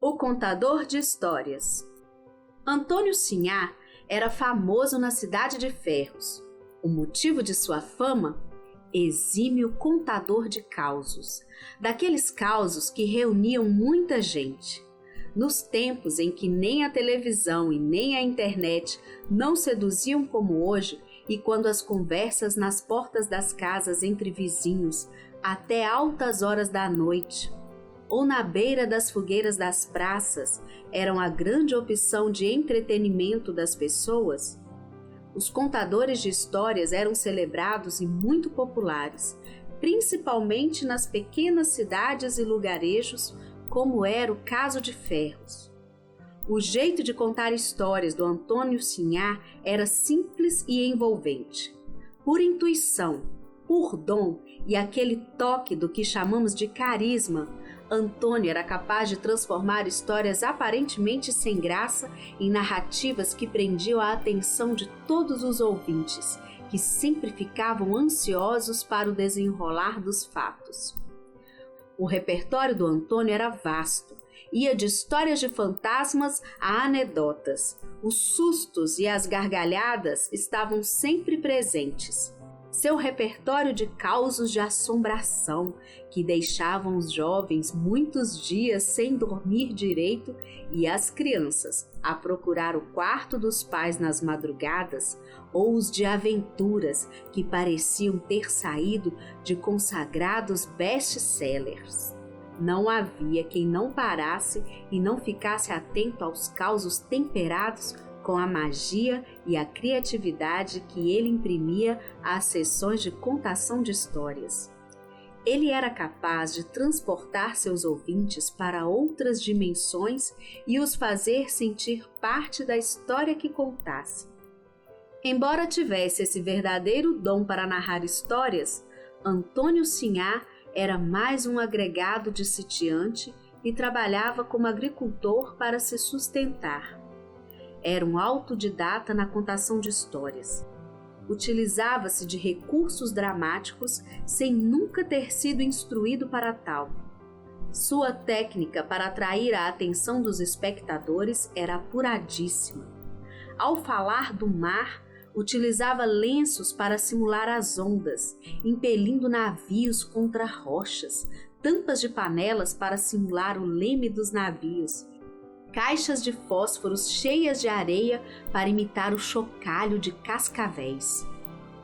O contador de histórias. Antônio Sinhá era famoso na Cidade de Ferros. O motivo de sua fama? Exímio contador de causos, daqueles causos que reuniam muita gente. Nos tempos em que nem a televisão e nem a internet não seduziam como hoje, e quando as conversas nas portas das casas entre vizinhos até altas horas da noite, ou na beira das fogueiras das praças, eram a grande opção de entretenimento das pessoas, os contadores de histórias eram celebrados e muito populares, principalmente nas pequenas cidades e lugarejos, como era o caso de Ferros. O jeito de contar histórias do Antônio Sinhá era simples e envolvente. Por intuição, por dom e aquele toque do que chamamos de carisma, Antônio era capaz de transformar histórias aparentemente sem graça em narrativas que prendiam a atenção de todos os ouvintes, que sempre ficavam ansiosos para o desenrolar dos fatos. O repertório do Antônio era vasto, ia de histórias de fantasmas a anedotas. Os sustos e as gargalhadas estavam sempre presentes. Seu repertório de causos de assombração, que deixavam os jovens muitos dias sem dormir direito e as crianças a procurar o quarto dos pais nas madrugadas, ou os de aventuras que pareciam ter saído de consagrados best-sellers. Não havia quem não parasse e não ficasse atento aos causos temperados com a magia e a criatividade que ele imprimia às sessões de contação de histórias. Ele era capaz de transportar seus ouvintes para outras dimensões e os fazer sentir parte da história que contasse. Embora tivesse esse verdadeiro dom para narrar histórias, Antônio Sinhá era mais um agregado de sitiante e trabalhava como agricultor para se sustentar. Era um autodidata na contação de histórias. Utilizava-se de recursos dramáticos sem nunca ter sido instruído para tal. Sua técnica para atrair a atenção dos espectadores era apuradíssima. Ao falar do mar, utilizava lenços para simular as ondas, impelindo navios contra rochas, tampas de panelas para simular o leme dos navios, caixas de fósforos cheias de areia para imitar o chocalho de cascavéis.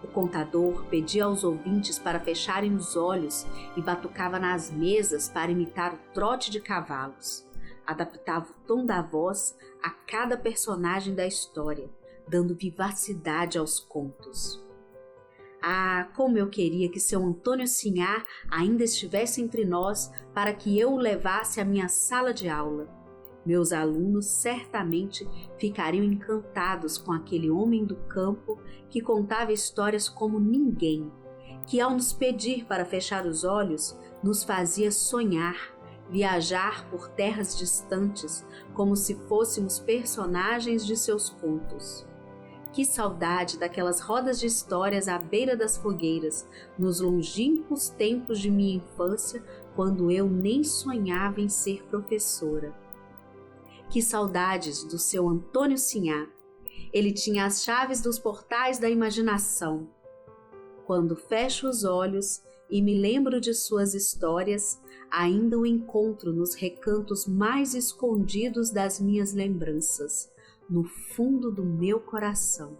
O contador pedia aos ouvintes para fecharem os olhos e batucava nas mesas para imitar o trote de cavalos. Adaptava o tom da voz a cada personagem da história, dando vivacidade aos contos. Ah, como eu queria que seu Antônio Sinhá ainda estivesse entre nós para que eu o levasse à minha sala de aula. Meus alunos certamente ficariam encantados com aquele homem do campo que contava histórias como ninguém, que ao nos pedir para fechar os olhos, nos fazia sonhar, viajar por terras distantes, como se fôssemos personagens de seus contos. Que saudade daquelas rodas de histórias à beira das fogueiras, nos longínquos tempos de minha infância, quando eu nem sonhava em ser professora. Que saudades do seu Antônio Sinhá. Ele tinha as chaves dos portais da imaginação. Quando fecho os olhos e me lembro de suas histórias, ainda o encontro nos recantos mais escondidos das minhas lembranças, no fundo do meu coração.